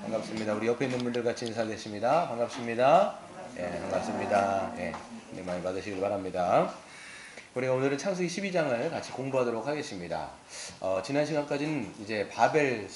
반갑습니다. 우리 옆에 있는 분들 같이 인사하겠습니다. 반갑습니다. 예, 반갑습니다. 예, 네, 많이 받으시길 바랍니다. 우리가 오늘은 창세기 12장을 같이 공부하도록 하겠습니다. 지난 시간까지는 이제 바벨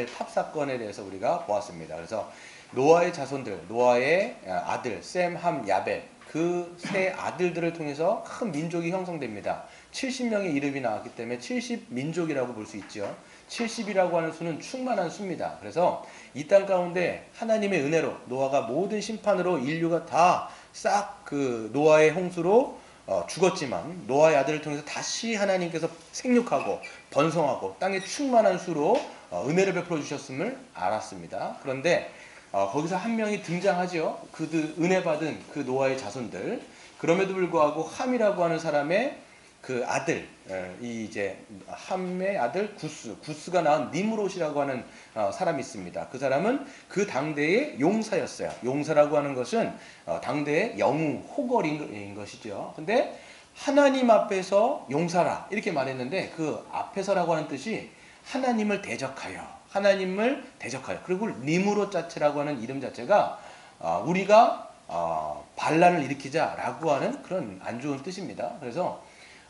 탑 사건에 대해서 우리가 보았습니다. 그래서 노아의 자손들, 노아의 아들, 셈, 함, 야벳, 그 세 아들들을 통해서 큰 민족이 형성됩니다. 70명의 이름이 나왔기 때문에 70민족이라고 볼 수 있죠. 70이라고 하는 수는 충만한 수입니다. 그래서 이 땅 가운데 하나님의 은혜로 노아가 모든 심판으로 인류가 다 싹 그 노아의 홍수로 죽었지만 노아의 아들을 통해서 다시 하나님께서 생육하고 번성하고 땅에 충만한 수로 은혜를 베풀어 주셨음을 알았습니다. 그런데 거기서 한 명이 등장하죠. 그들 은혜 받은 그 노아의 자손들. 그럼에도 불구하고 함이라고 하는 사람의 그 아들, 이 이제 함의 아들 구스가 낳은 니므롯이라고 하는 사람이 있습니다. 그 사람은 그 당대의 용사였어요. 용사라고 하는 것은 당대의 영웅, 호걸인 것이죠. 근데 하나님 앞에서 용사라 이렇게 말했는데 그 앞에서라고 하는 뜻이 하나님을 대적하여 그리고 니므롯 자체라고 하는 이름 자체가 우리가 반란을 일으키자라고 하는 그런 안 좋은 뜻입니다. 그래서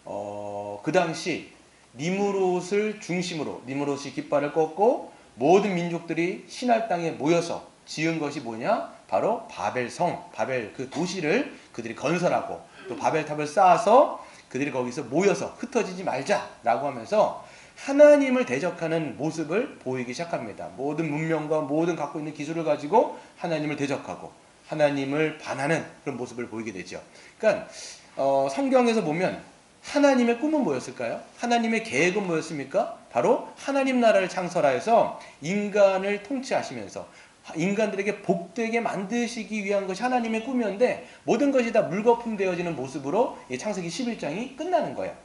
그 당시 니므롯을 중심으로 니므롯이 깃발을 꺾고 모든 민족들이 신할 땅에 모여서 지은 것이 뭐냐? 바로 바벨 그 도시를 그들이 건설하고 또 바벨탑을 쌓아서 그들이 거기서 모여서 흩어지지 말자라고 하면서 하나님을 대적하는 모습을 보이기 시작합니다. 모든 문명과 모든 갖고 있는 기술을 가지고 하나님을 대적하고 하나님을 반하는 그런 모습을 보이게 되죠. 그러니까 성경에서 보면 하나님의 꿈은 뭐였을까요? 하나님의 계획은 뭐였습니까? 바로 하나님 나라를 창설하여서 인간을 통치하시면서 인간들에게 복되게 만드시기 위한 것이 하나님의 꿈이었는데 모든 것이 다 물거품되어지는 모습으로 이 창세기 11장이 끝나는 거예요.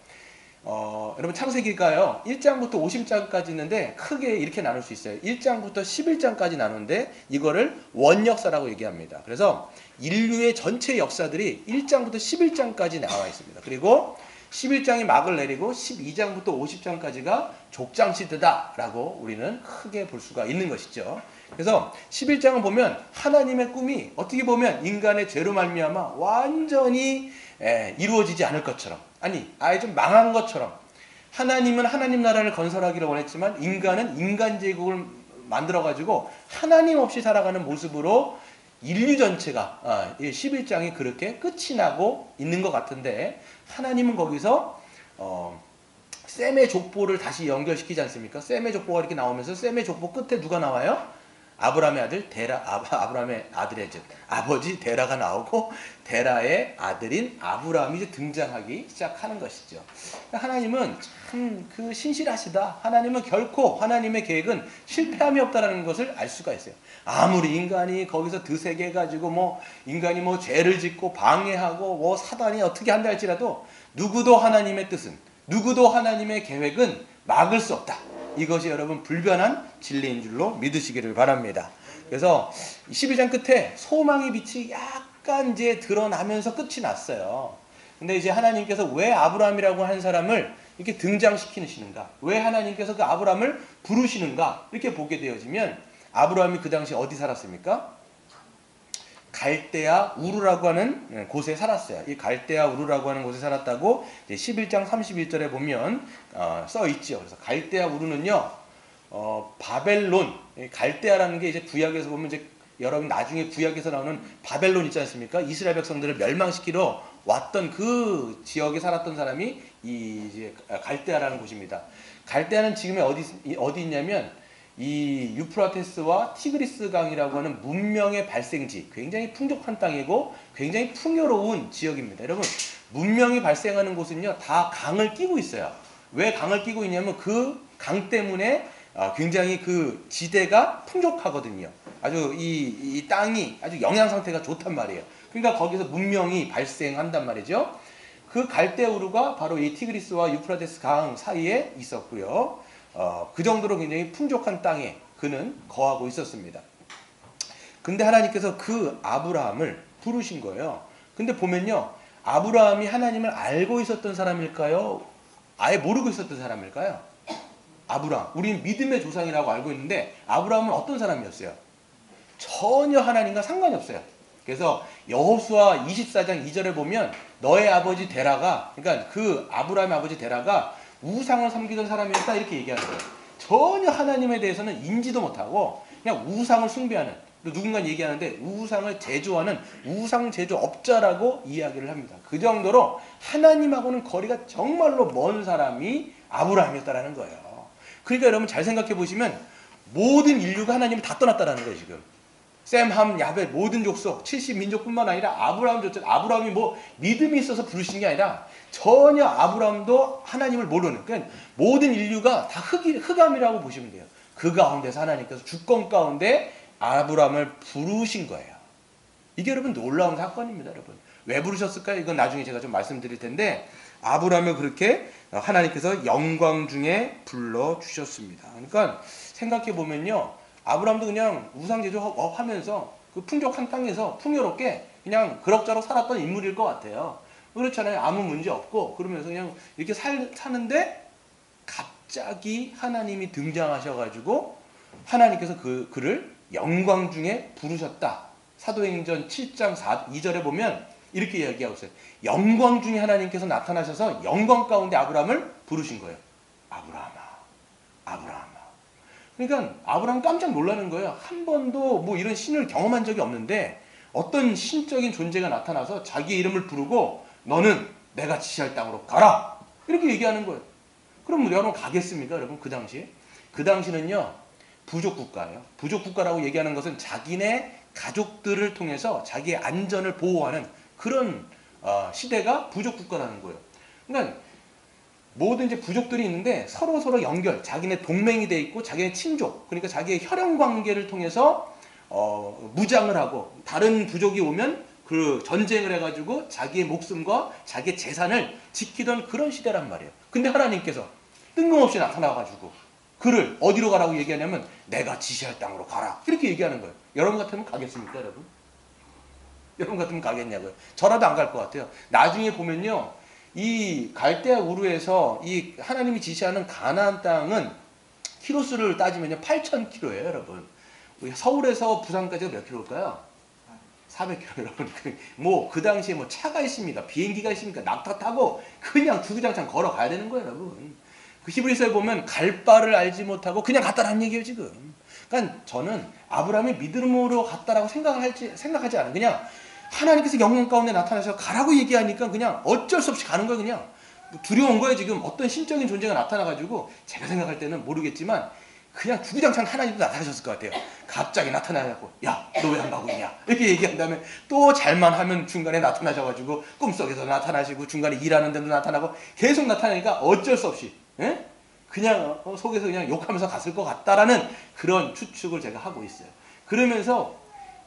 여러분 창세기가요 1장부터 50장까지 있는데 크게 이렇게 나눌 수 있어요. 1장부터 11장까지 나누는데 이거를 원역사라고 얘기합니다. 그래서 인류의 전체 역사들이 1장부터 11장까지 나와 있습니다. 그리고 11장이 막을 내리고 12장부터 50장까지가 족장시대다라고 우리는 크게 볼 수가 있는 것이죠. 그래서 11장을 보면 하나님의 꿈이 어떻게 보면 인간의 죄로 말미암아 완전히 이루어지지 않을 것처럼 아예 좀 망한 것처럼 하나님은 하나님 나라를 건설하기를 원했지만 인간은 인간 제국을 만들어가지고 하나님 없이 살아가는 모습으로 인류 전체가 11장이 그렇게 끝이 나고 있는 것 같은데 하나님은 거기서 셈의 족보를 다시 연결시키지 않습니까? 셈의 족보가 이렇게 나오면서 셈의 족보 끝에 누가 나와요? 아브라함의 아들 아브라함의 아들의 즉 아버지 데라가 나오고 데라의 아들인 아브라함이 이제 등장하기 시작하는 것이죠. 하나님은 참 그 신실하시다. 하나님은 결코 하나님의 계획은 실패함이 없다라는 것을 알 수가 있어요. 아무리 인간이 거기서 드세게 가지고 인간이 죄를 짓고 방해하고 사단이 어떻게 한다 할지라도 누구도 하나님의 뜻은 누구도 하나님의 계획은 막을 수 없다. 이것이 여러분 불변한 진리인 줄로 믿으시기를 바랍니다. 그래서 12장 끝에 소망의 빛이 약간 이제 드러나면서 끝이 났어요. 근데 이제 하나님께서 왜 아브라함이라고 한 사람을 이렇게 등장시키시는가? 왜 하나님께서 그 아브라함을 부르시는가? 이렇게 보게 되어지면 아브라함이 그 당시 어디 살았습니까? 갈대아 우르라고 하는 곳에 살았어요. 이 갈대아 우르라고 하는 곳에 살았다고 이제 11장 31절에 보면 써 있죠. 그래서 갈대아 우르는요, 바벨론, 갈대아라는 게 이제 구약에서 보면 이제 여러분 나중에 구약에서 나오는 바벨론 있지 않습니까? 이스라엘 백성들을 멸망시키러 왔던 그 지역에 살았던 사람이 이 이제 갈대아라는 곳입니다. 갈대아는 지금 어디 있냐면 이 유프라테스와 티그리스 강이라고 하는 문명의 발생지, 굉장히 풍족한 땅이고 굉장히 풍요로운 지역입니다. 여러분, 문명이 발생하는 곳은요 다 강을 끼고 있어요. 왜 강을 끼고 있냐면 그 강 때문에 굉장히 그 지대가 풍족하거든요. 아주 이 땅이 아주 영양 상태가 좋단 말이에요. 그러니까 거기서 문명이 발생한단 말이죠. 그 갈대우르가 바로 이 티그리스와 유프라테스 강 사이에 있었고요. 그 정도로 굉장히 풍족한 땅에 그는 거하고 있었습니다. 근데 하나님께서 그 아브라함을 부르신 거예요. 근데 보면요, 아브라함이 하나님을 알고 있었던 사람일까요? 아예 모르고 있었던 사람일까요? 아브라함, 우리는 믿음의 조상이라고 알고 있는데 아브라함은 어떤 사람이었어요? 전혀 하나님과 상관이 없어요. 그래서 여호수아 24장 2절에 보면 너의 아버지 데라가, 그러니까 그 아브라함의 아버지 데라가 우상을 섬기던 사람이었다 이렇게 얘기하는 거예요. 전혀 하나님에 대해서는 인지도 못하고 그냥 우상을 숭배하는, 누군가 얘기하는데 우상을 제조하는 우상 제조업자라고 이야기를 합니다. 그 정도로 하나님하고는 거리가 정말로 먼 사람이 아브라함이었다라는 거예요. 그러니까 여러분 잘 생각해 보시면 모든 인류가 하나님을 다 떠났다라는 거예요. 지금 셈, 함, 야벳 모든 족속 70민족뿐만 아니라 아브라함조차, 아브라함이 뭐 믿음이 있어서 부르신 게 아니라 전혀 아브라함도 하나님을 모르는, 그러니까 모든 인류가 다 흑암이라고 보시면 돼요. 그 가운데서 하나님께서 주권 가운데 아브라함을 부르신 거예요. 이게 여러분 놀라운 사건입니다. 여러분 왜 부르셨을까요? 이건 나중에 제가 좀 말씀드릴 텐데 아브라함을 그렇게 하나님께서 영광 중에 불러주셨습니다. 그러니까 생각해 보면요, 아브라함도 그냥 우상 제조하면서 그 풍족한 땅에서 풍요롭게 그냥 그럭저럭 살았던 인물일 것 같아요. 그렇잖아요. 아무 문제 없고 그러면서 그냥 이렇게 사는데 갑자기 하나님이 등장하셔가지고 하나님께서 그를 영광 중에 부르셨다. 사도행전 7장 2절에 보면 이렇게 이야기하고 있어요. 영광 중에 하나님께서 나타나셔서 영광 가운데 아브라함을 부르신 거예요. 아브라함아, 아브라함아. 그러니까 아브라함 깜짝 놀라는 거예요. 한 번도 뭐 이런 신을 경험한 적이 없는데 어떤 신적인 존재가 나타나서 자기의 이름을 부르고 너는 내가 지시할 땅으로 가라 이렇게 얘기하는 거예요. 그럼 여러분 가겠습니까? 여러분 그 당시에? 그 당시는요 부족국가예요. 부족국가라고 얘기하는 것은 자기네 가족들을 통해서 자기의 안전을 보호하는 그런 시대가 부족국가라는 거예요. 그러니까 모든 이제 부족들이 있는데 서로 연결, 자기네 동맹이 돼 있고 자기네 친족, 그러니까 자기의 혈연 관계를 통해서 무장을 하고 다른 부족이 오면 그 전쟁을 해가지고 자기의 목숨과 자기의 재산을 지키던 그런 시대란 말이에요. 근데 하나님께서 뜬금없이 나타나가지고 그를 어디로 가라고 얘기하냐면 내가 지시할 땅으로 가라 이렇게 얘기하는 거예요. 여러분 같으면 가겠습니까, 여러분? 여러분 같으면 가겠냐고요? 저라도 안 갈 것 같아요. 나중에 보면요, 이 갈대아 우르에서 이 하나님이 지시하는 가나안 땅은 키로수를 따지면요 8,000km예요, 여러분. 우리 서울에서 부산까지가 몇 킬로일까요? 400km, 여러분. 뭐 그 당시에 뭐 차가 있습니까? 비행기가 있습니까? 낙타 타고 그냥 주구장창 걸어가야 되는 거예요, 여러분. 그 히브리서에 보면 갈 바를 알지 못하고 그냥 갔다라는 얘기예요, 지금. 그러니까 저는 아브라함이 믿음으로 갔다라고 생각하지 않아요. 그냥 하나님께서 영광 가운데 나타나셔서 가라고 얘기하니까 그냥 어쩔 수 없이 가는 거예요. 그냥 두려운 거예요. 지금 어떤 신적인 존재가 나타나가지고 제가 생각할 때는 모르겠지만 그냥 주구장창 하나님도 나타나셨을 것 같아요. 갑자기 나타나고 야, 너 왜 안 가고 있냐 이렇게 얘기한 다음에 또 잘만 하면 중간에 나타나셔가지고 꿈속에서 나타나시고 중간에 일하는 데도 나타나고 계속 나타나니까 어쩔 수 없이 그냥 속에서 그냥 욕하면서 갔을 것 같다라는 그런 추측을 제가 하고 있어요. 그러면서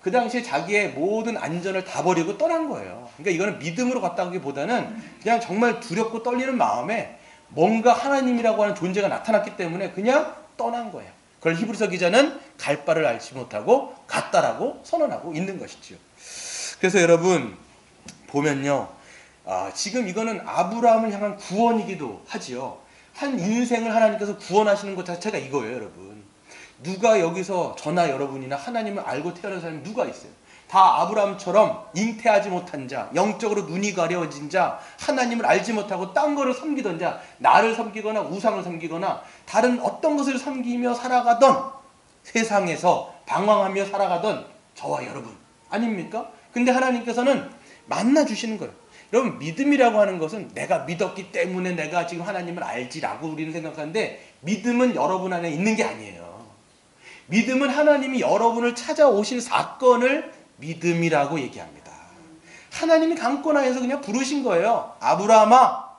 그 당시에 자기의 모든 안전을 다 버리고 떠난 거예요. 그러니까 이거는 믿음으로 갔다기보다는 그냥 정말 두렵고 떨리는 마음에 뭔가 하나님이라고 하는 존재가 나타났기 때문에 그냥 떠난 거예요. 그걸 히브리서 기자는 갈 바를 알지 못하고 갔다라고 선언하고 있는 것이죠. 그래서 여러분 보면요, 지금 이거는 아브라함을 향한 구원이기도 하지요. 한 인생을 하나님께서 구원하시는 것 자체가 이거예요, 여러분. 누가 여기서 저나 여러분이나 하나님을 알고 태어난 사람이 누가 있어요? 다 아브라함처럼 잉태하지 못한 자, 영적으로 눈이 가려진 자, 하나님을 알지 못하고 딴 거를 섬기던 자, 나를 섬기거나 우상을 섬기거나 다른 어떤 것을 섬기며 살아가던, 세상에서 방황하며 살아가던 저와 여러분 아닙니까? 근데 하나님께서는 만나주시는 거예요. 여러분 믿음이라고 하는 것은 내가 믿었기 때문에 내가 지금 하나님을 알지라고 우리는 생각하는데 믿음은 여러분 안에 있는 게 아니에요. 믿음은 하나님이 여러분을 찾아오실 사건을 믿음이라고 얘기합니다. 하나님이 강권하에서 그냥 부르신 거예요. 아브라함아,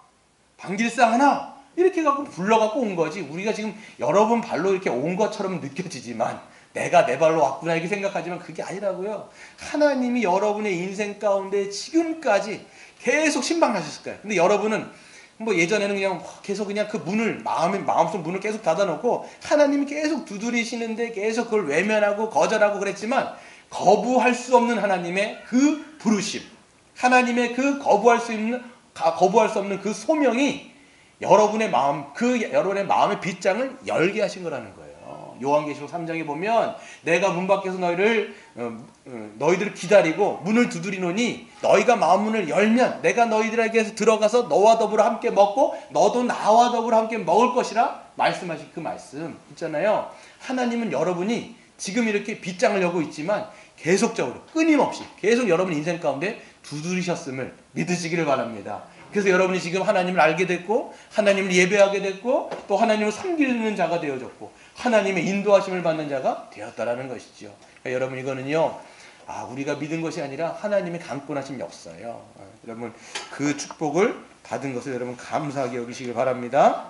방길상 하나 이렇게 갖고 불러갖고 온 거지. 우리가 지금 여러분 발로 이렇게 온 것처럼 느껴지지만 내가 내 발로 왔구나 이렇게 생각하지만 그게 아니라고요. 하나님이 여러분의 인생 가운데 지금까지 계속 신방하셨을 거예요. 근데 여러분은 뭐 예전에는 그냥 계속 그냥 그 문을 마음속 문을 계속 닫아놓고 하나님이 계속 두드리시는데 계속 그걸 외면하고 거절하고 그랬지만 거부할 수 없는 하나님의 그 부르심, 하나님의 그 거부할 수 없는 그 소명이 여러분의 마음, 그 여러분의 마음의 빗장을 열게 하신 거라는 거예요. 요한계시록 3장에 보면 내가 문 밖에서 너희들을 기다리고 문을 두드리노니 너희가 마음 문을 열면 내가 너희들에게 들어가서 너와 더불어 함께 먹고 너도 나와 더불어 함께 먹을 것이라 말씀하신 그 말씀 있잖아요. 하나님은 여러분이 지금 이렇게 빗장을 열고 있지만 계속적으로 끊임없이 계속 여러분 인생 가운데 두드리셨음을 믿으시기를 바랍니다. 그래서 여러분이 지금 하나님을 알게 됐고 하나님을 예배하게 됐고 또 하나님을 섬기는 자가 되어졌고 하나님의 인도하심을 받는 자가 되었다라는 것이죠. 그러니까 여러분 이거는요, 우리가 믿은 것이 아니라 하나님의 강권하신 역사예요. 여러분 그 축복을 받은 것을 여러분 감사하게 여기시길 바랍니다.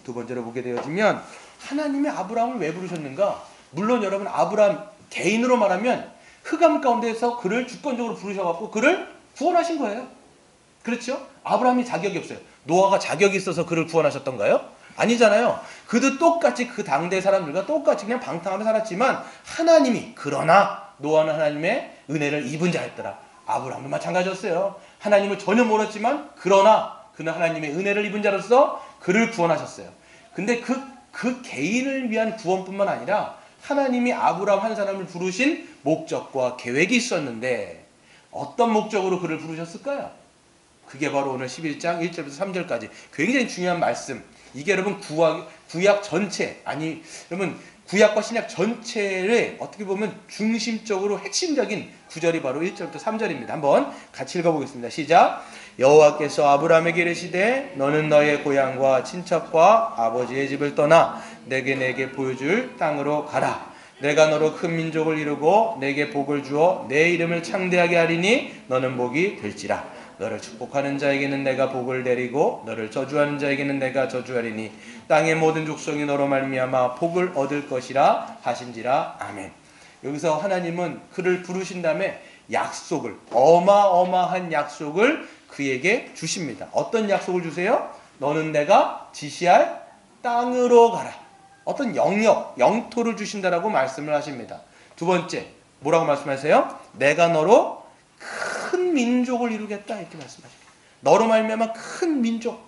두 번째로 보게 되어지면 하나님의 아브라함을 왜 부르셨는가? 물론 여러분 아브라함 개인으로 말하면 흑암 가운데서 그를 주권적으로 부르셔갖고 그를 구원하신 거예요. 그렇죠? 아브라함이 자격이 없어요. 노아가 자격이 있어서 그를 구원하셨던가요? 아니잖아요. 그도 똑같이 그 당대 사람들과 똑같이 그냥 방탕하며 살았지만 하나님이, 그러나 노아는 하나님의 은혜를 입은 자였더라. 아브라함도 마찬가지였어요. 하나님을 전혀 몰랐지만 그러나 그는 하나님의 은혜를 입은 자로서 그를 구원하셨어요. 근데 그 개인을 위한 구원뿐만 아니라 하나님이 아브라함 한 사람을 부르신 목적과 계획이 있었는데 어떤 목적으로 그를 부르셨을까요? 그게 바로 오늘 11장 1절부터 3절까지 굉장히 중요한 말씀. 이게 여러분 구약 전체, 여러분 구약과 신약 전체를 어떻게 보면 중심적으로 핵심적인 구절이 바로 1절부터 3절입니다. 한번 같이 읽어보겠습니다. 시작. 여호와께서 아브라함에게 이르시되 너는 너의 고향과 친척과 아버지의 집을 떠나 내게 보여줄 땅으로 가라. 내가 너로 큰 민족을 이루고 내게 복을 주어 내 이름을 창대하게 하리니 너는 복이 될지라. 너를 축복하는 자에게는 내가 복을 내리고 너를 저주하는 자에게는 내가 저주하리니 땅의 모든 족속이 너로 말미암아 복을 얻을 것이라 하신지라. 아멘. 여기서 하나님은 그를 부르신 다음에 약속을, 어마어마한 약속을 그에게 주십니다. 어떤 약속을 주세요? 너는 내가 지시할 땅으로 가라. 어떤 영토를 주신다라고 말씀을 하십니다. 두 번째, 뭐라고 말씀하세요? 내가 너로 큰 민족을 이루겠다 이렇게 말씀하십니다. 너로 말미암아 큰 민족,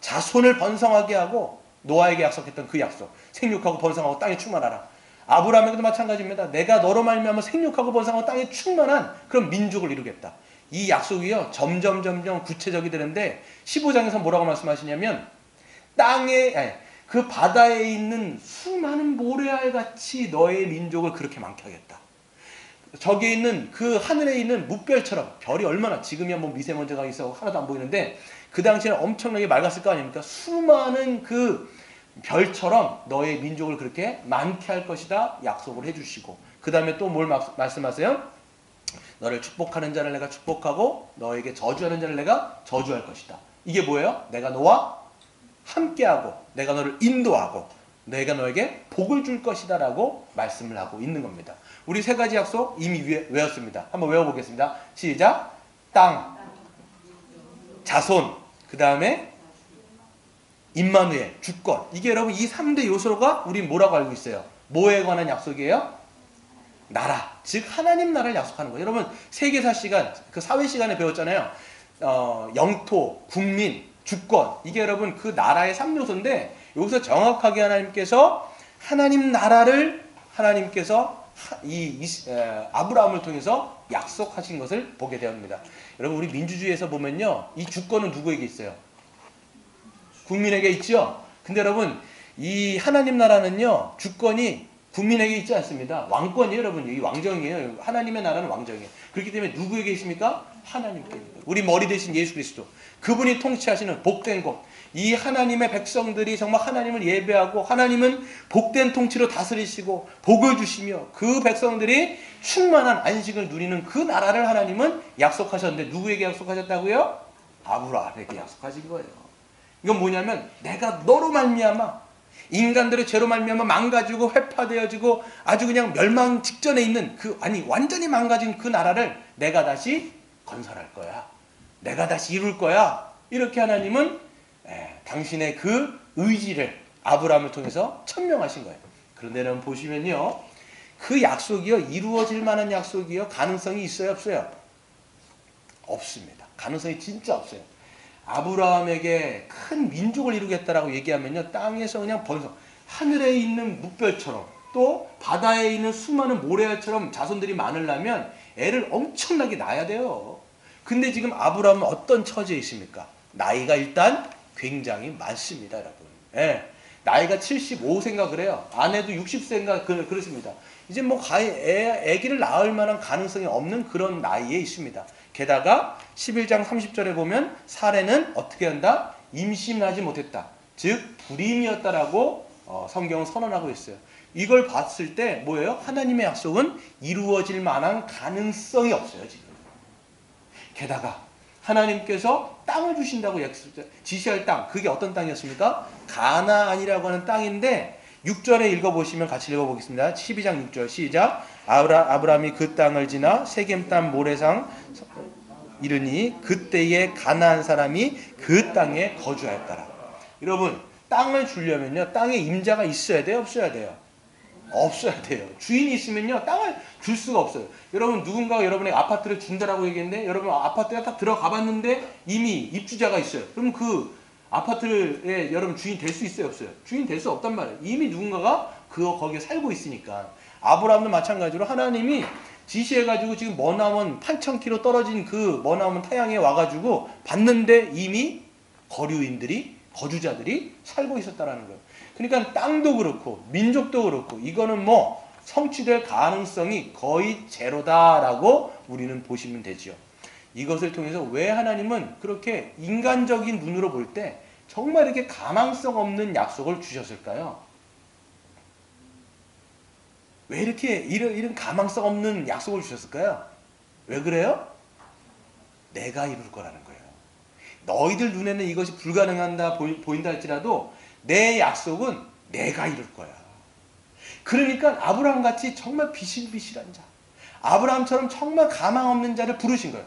자손을 번성하게 하고 노아에게 약속했던 그 약속, 생육하고 번성하고 땅에 충만하라. 아브라함에게도 마찬가지입니다. 내가 너로 말미암아 생육하고 번성하고 땅에 충만한 그런 민족을 이루겠다. 이 약속이요 점점 구체적이 되는데 15장에서 뭐라고 말씀하시냐면 그 바다에 있는 수많은 모래알 같이 너의 민족을 그렇게 많게 하겠다. 저기에 있는 그 하늘에 있는 무별처럼, 별이 얼마나, 지금이야 뭐 미세먼지가 있어 하나도 안 보이는데 그 당시에는 엄청나게 맑았을 거 아닙니까? 수많은 그 별처럼 너의 민족을 그렇게 많게 할 것이다 약속을 해주시고, 그 다음에 또 뭘 말씀하세요? 너를 축복하는 자를 내가 축복하고 너에게 저주하는 자를 내가 저주할 것이다. 이게 뭐예요? 내가 너와 함께하고 내가 너를 인도하고 내가 너에게 복을 줄 것이다 라고 말씀을 하고 있는 겁니다. 우리 세 가지 약속 이미 외웠습니다. 한번 외워보겠습니다. 시작. 땅, 자손, 그 다음에 임마누엘, 주권. 이게 여러분 이 3대 요소가 우리 뭐라고 알고 있어요? 뭐에 관한 약속이에요? 나라, 즉 하나님 나라를 약속하는 거예요. 여러분 세계사 시간, 그 사회 시간에 배웠잖아요. 영토, 국민, 주권. 이게 여러분 그 나라의 3요소인데 여기서 정확하게 하나님께서 하나님 나라를 하나님께서 아브라함을 통해서 약속하신 것을 보게 되옵니다. 여러분 우리 민주주의에서 보면요, 이 주권은 누구에게 있어요? 국민에게 있죠. 근데 여러분 이 하나님 나라는요 주권이 국민에게 있지 않습니다. 왕권이에요. 여러분 이 왕정이에요. 하나님의 나라는 왕정이에요. 그렇기 때문에 누구에게 있습니까? 하나님께. 우리 머리 대신 예수 그리스도, 그분이 통치하시는 복된 곳, 이 하나님의 백성들이 정말 하나님을 예배하고 하나님은 복된 통치로 다스리시고 복을 주시며 그 백성들이 충만한 안식을 누리는 그 나라를 하나님은 약속하셨는데 누구에게 약속하셨다고요? 아브라함에게 약속하신 거예요. 이건 뭐냐면 내가 너로 말미암아 인간들의 죄로 말미암아 망가지고 회파되어지고 아주 그냥 멸망 직전에 있는 완전히 망가진 그 나라를 내가 다시 건설할 거야. 내가 다시 이룰 거야. 이렇게 하나님은 당신의 그 의지를 아브라함을 통해서 천명하신 거예요. 그런데 여러분 보시면요, 그 약속이요 이루어질 만한 약속이요 가능성이 있어요 없어요? 없습니다. 가능성이 진짜 없어요. 아브라함에게 큰 민족을 이루겠다라고 얘기하면요, 땅에서 그냥 번성, 하늘에 있는 묵별처럼 또 바다에 있는 수많은 모래알처럼 자손들이 많으려면 애를 엄청나게 낳아야 돼요. 근데 지금 아브라함은 어떤 처지에 있습니까? 나이가 일단 굉장히 많습니다, 여러분. 예. 나이가 75세인가 그래요. 아내도 60세인가 그렇습니다. 이제 뭐 애기를 낳을 만한 가능성이 없는 그런 나이에 있습니다. 게다가 11장 30절에 보면 사례는 어떻게 한다? 임신하지 못했다. 즉 불임이었다라고 성경은 선언하고 있어요. 이걸 봤을 때 뭐예요? 하나님의 약속은 이루어질 만한 가능성이 없어요, 지금. 게다가 하나님께서 땅을 주신다고 지시할 땅, 그게 어떤 땅이었습니까? 가나안이라고 하는 땅인데 6절에 읽어보시면 같이 읽어보겠습니다. 12장 6절 시작. 아브라함이 그 땅을 지나 세겜 땅 모래상 이르니 그때에 가나안 사람이 그 땅에 거주하였더라. 여러분, 땅을 주려면요, 땅에 임자가 있어야 돼요, 없어야 돼요? 없어야 돼요. 주인이 있으면요, 땅을 줄 수가 없어요. 여러분, 누군가가 여러분에게 아파트를 준다라고 얘기했는데 여러분 아파트에 딱 들어가 봤는데 이미 입주자가 있어요. 그럼 그 아파트에 여러분 주인 될 수 있어요, 없어요? 주인 될 수 없단 말이에요. 이미 누군가가 거기에 살고 있으니까. 아브라함도 마찬가지로 하나님이 지시해가지고 지금 머나먼 8,000km 떨어진 그 머나먼 타양에 와가지고 봤는데 이미 거주자들이 살고 있었다라는 거예요. 그러니까 땅도 그렇고 민족도 그렇고 이거는 뭐 성취될 가능성이 거의 제로다라고 우리는 보시면 되죠. 이것을 통해서 왜 하나님은 그렇게 인간적인 눈으로 볼 때 정말 이렇게 가망성 없는 약속을 주셨을까요? 왜 이렇게 이런 가망성 없는 약속을 주셨을까요? 왜 그래요? 내가 이룰 거라는 거예요. 너희들 눈에는 이것이 불가능하다 보인다 할지라도 내 약속은 내가 이룰 거야. 그러니까 아브라함같이 정말 비실비실한 자, 아브라함처럼 정말 가망 없는 자를 부르신 거예요.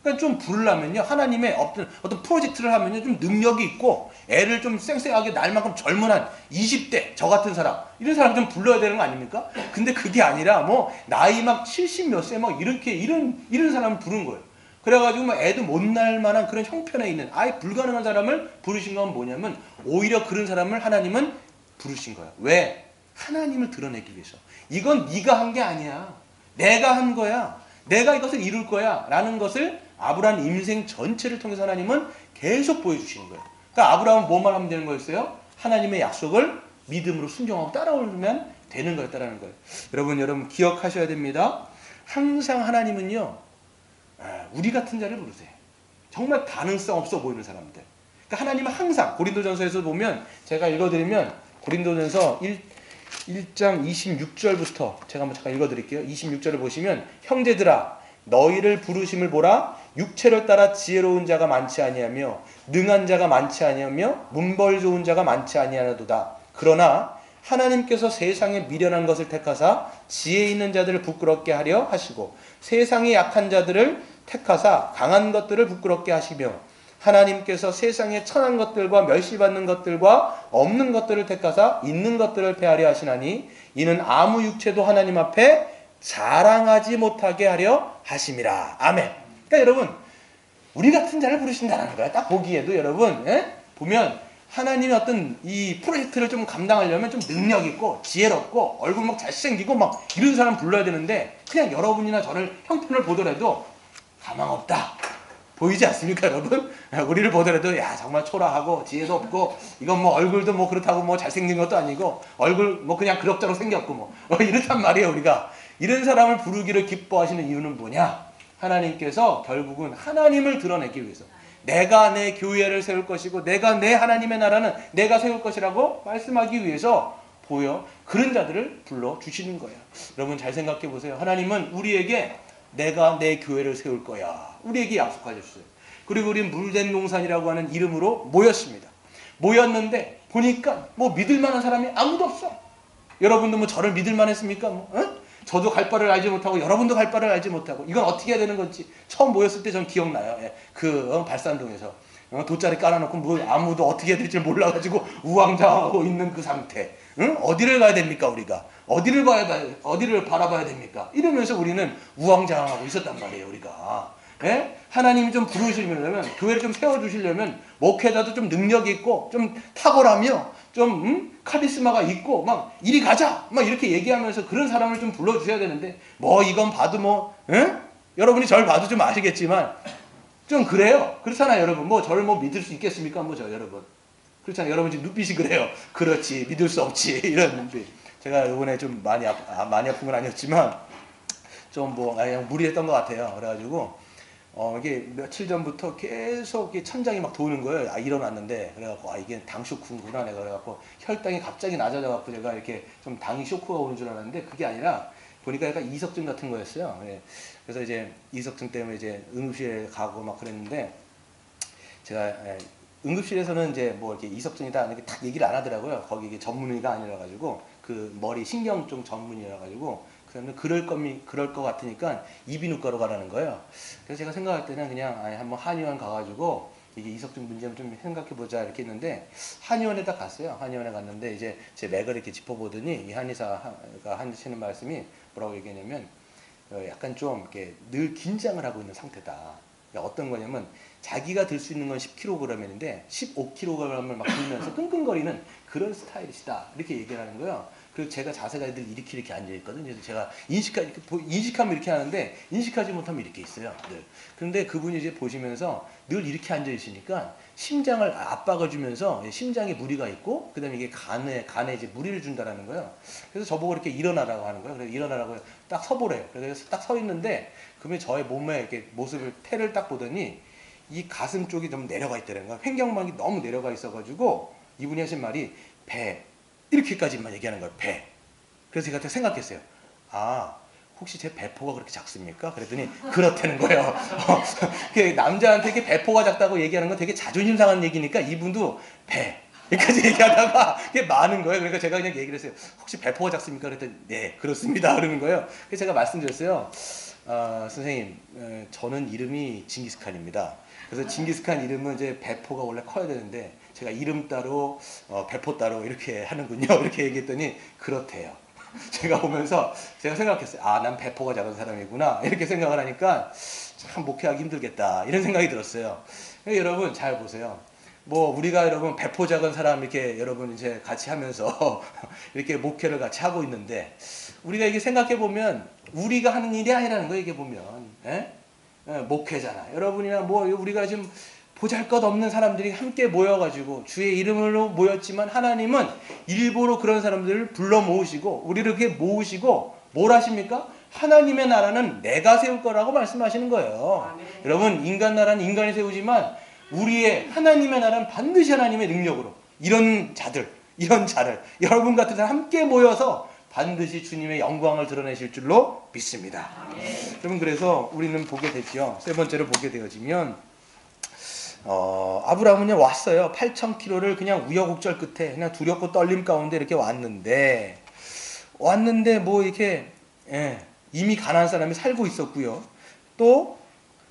그러니까 좀 부르려면요, 하나님의 어떤 프로젝트를 하면요, 좀 능력이 있고 애를 좀 쌩쌩하게 날 만큼 젊은 한 20대 저 같은 사람, 이런 사람 좀 불러야 되는 거 아닙니까? 근데 그게 아니라 뭐 나이 막 70 몇 세 막 이런 사람을 부른 거예요. 그래가지고 뭐 애도 못 낳을 만한 그런 형편에 있는 아예 불가능한 사람을 부르신 건 뭐냐면 오히려 그런 사람을 하나님은 부르신 거야. 왜? 하나님을 드러내기 위해서. 이건 네가 한 게 아니야. 내가 한 거야. 내가 이것을 이룰 거야. 라는 것을 아브라함 인생 전체를 통해서 하나님은 계속 보여주시는 거예요. 그러니까 아브라함은 뭐만 하면 되는 거였어요? 하나님의 약속을 믿음으로 순종하고 따라오면 되는 거였다라는 거예요. 여러분 기억하셔야 됩니다. 항상 하나님은요, 우리 같은 자를 부르세요. 정말 가능성 없어 보이는 사람들. 그러니까 하나님은 항상 고린도전서에서 보면 제가 읽어드리면 고린도전서 1장 26절부터 제가 한번 잠깐 읽어드릴게요. 26절을 보시면 형제들아 너희를 부르심을 보라 육체를 따라 지혜로운 자가 많지 아니하며 능한 자가 많지 아니하며 문벌 좋은 자가 많지 아니하도다. 그러나 하나님께서 세상에 미련한 것을 택하사 지혜 있는 자들을 부끄럽게 하려 하시고 세상에 약한 자들을 택하사 강한 것들을 부끄럽게 하시며 하나님께서 세상에 천한 것들과 멸시받는 것들과 없는 것들을 택하사 있는 것들을 패하려 하시나니 이는 아무 육체도 하나님 앞에 자랑하지 못하게 하려 하심이라. 아멘. 그러니까 여러분 우리 같은 자를 부르신다는 거야. 딱 보기에도 여러분 보면 하나님의 어떤 이 프로젝트를 좀 감당하려면 좀 능력 있고 지혜롭고 얼굴 막 잘생기고 막 이런 사람 불러야 되는데 그냥 여러분이나 저를 형편을 보더라도 가망 없다. 보이지 않습니까, 여러분? 우리를 보더라도 야 정말 초라하고 지혜도 없고 이건 뭐 얼굴도 뭐 그렇다고 뭐 잘생긴 것도 아니고 얼굴 뭐 그냥 그럭저럭 생겼고 뭐 이렇단 말이에요. 우리가 이런 사람을 부르기를 기뻐하시는 이유는 뭐냐? 하나님께서 결국은 하나님을 드러내기 위해서 내가 내 교회를 세울 것이고 내가 내 하나님의 나라는 내가 세울 것이라고 말씀하기 위해서 보여 그런 자들을 불러주시는 거예요. 여러분 잘 생각해 보세요. 하나님은 우리에게 내가 내 교회를 세울 거야. 우리에게 약속하셨어요. 그리고 우리는 물된 농산이라고 하는 이름으로 모였습니다. 모였는데 보니까 뭐 믿을 만한 사람이 아무도 없어. 여러분도 뭐 저를 믿을 만했습니까? 저도 갈 바를 알지 못하고 여러분도 갈 바를 알지 못하고 이건 어떻게 해야 되는 건지 처음 모였을 때 전 기억나요. 발산동에서 돗자리 깔아놓고 뭐 아무도 어떻게 해야 될지 몰라가지고 우왕좌왕하고 있는 그 상태. 어디를 가야 됩니까 우리가? 어디를 바라봐야 됩니까? 이러면서 우리는 우왕좌왕하고 있었단 말이에요 우리가. 예? 하나님이 좀 부르시려면, 교회를 좀 세워주시려면, 목회자도 좀 능력이 있고, 좀 탁월하며, 좀, 카리스마가 있고, 막, 이리 가자! 막 이렇게 얘기하면서 그런 사람을 좀 불러주셔야 되는데, 뭐, 이건 봐도 뭐, 예? 여러분이 저를 봐도 좀 아시겠지만, 좀 그래요. 그렇잖아요, 여러분. 뭐, 저를 뭐 믿을 수 있겠습니까? 뭐, 여러분. 그렇잖아요. 여러분 지금 눈빛이 그래요. 그렇지, 믿을 수 없지. 이런 눈빛. 제가 이번에 좀 많이 아픈 건 아니었지만, 좀 뭐, 그냥 무리했던 것 같아요. 그래가지고, 이게 며칠 전부터 계속 이게 천장이 막 도는 거예요. 일어났는데. 그래갖고, 이게 당 쇼크구나. 내가 그래갖고, 혈당이 갑자기 낮아져갖고, 제가 이렇게 좀 당이 쇼크가 오는 줄 알았는데, 그게 아니라, 보니까 약간 이석증 같은 거였어요. 예. 그래서 이제 이석증 때문에 이제 응급실에 가고 막 그랬는데, 제가, 응급실에서는 이제 뭐 이렇게 이석증이다 이렇게 딱 얘기를 안 하더라고요. 거기 이게 전문의가 아니라 가지고, 그 머리 신경 쪽 전문의라 가지고, 그러면 그럴 것 같으니까 이비인후과로 가라는 거예요. 그래서 제가 생각할 때는 그냥 한번 한의원 가가지고 이게 이석증 문제를 좀 생각해보자 이렇게 했는데, 한의원에다 갔어요. 한의원에 갔는데 이제 제 맥을 이렇게 짚어보더니 이 한의사가 하시는 말씀이 뭐라고 얘기하냐면, 약간 좀 이렇게 늘 긴장을 하고 있는 상태다. 어떤 거냐면, 자기가 들 수 있는 건 10kg인데 15kg을 막 들면서 끙끙거리는 그런 스타일이시다. 이렇게 얘기를 하는 거예요. 그리고 제가 자세가 늘 이렇게 앉아있거든요. 그래서 제가 인식하면 이렇게 하는데, 인식하지 못하면 이렇게 있어요. 늘. 그런데 그분이 이제 보시면서 늘 이렇게 앉아있으니까 심장을 압박을 주면서 심장에 무리가 있고, 그 다음에 이게 간에 이제 무리를 준다라는 거예요. 그래서 저보고 이렇게 일어나라고 하는 거예요. 그래서 일어나라고 딱 서보래요. 그래서 딱 서 있는데, 그러면 저의 몸에 이렇게 모습을, 태를 딱 보더니, 이 가슴 쪽이 좀 내려가 있다는 거야. 횡격막이 너무 내려가 있어가지고, 이분이 하신 말이 배, 이렇게까지만 얘기하는 거예요. 배. 그래서 제가 생각했어요. 혹시 제 배포가 그렇게 작습니까? 그랬더니 그렇다는 거예요. 남자한테 이렇게 배포가 작다고 얘기하는 건 되게 자존심 상한 얘기니까, 이분도 배, 여기까지 얘기하다가 그게 많은 거예요. 그러니까 제가 그냥 얘기를 했어요. 혹시 배포가 작습니까? 그랬더니 네, 그렇습니다. 그러는 거예요. 그래서 제가 말씀드렸어요. 선생님, 저는 이름이 징기스칸입니다. 그래서 징기스칸 이름은 이제 배포가 원래 커야 되는데, 제가 이름 따로 배포 따로 이렇게 하는군요. 이렇게 얘기했더니 그렇대요. 제가 보면서 제가 생각했어요. 난 배포가 작은 사람이구나. 이렇게 생각을 하니까 참 목회하기 힘들겠다. 이런 생각이 들었어요. 여러분 잘 보세요. 뭐 우리가 여러분 배포 작은 사람 이렇게 여러분 이제 같이 하면서 이렇게 목회를 같이 하고 있는데, 우리가 이게 생각해 보면 우리가 하는 일이 아니라는 거예요. 이게 보면 목회잖아. 여러분이나 뭐 우리가 지금 보잘것없는 사람들이 함께 모여가지고 주의 이름으로 모였지만, 하나님은 일부러 그런 사람들을 불러 모으시고 우리를 이렇게 모으시고 뭘 하십니까? 하나님의 나라는 내가 세울 거라고 말씀하시는 거예요. 여러분, 인간 나라는 인간이 세우지만 우리의 하나님의 나라는 반드시 하나님의 능력으로 이런 자를 여러분 같은 사람 함께 모여서 반드시 주님의 영광을 드러내실 줄로 믿습니다. 여러분, 그래서 우리는 보게 되죠. 세 번째로 보게 되어지면, 아브라함은요 왔어요. 8,000km를 그냥 우여곡절 끝에 그냥 두렵고 떨림 가운데 이렇게 왔는데 뭐 이렇게 이미 가나안 사람이 살고 있었고요. 또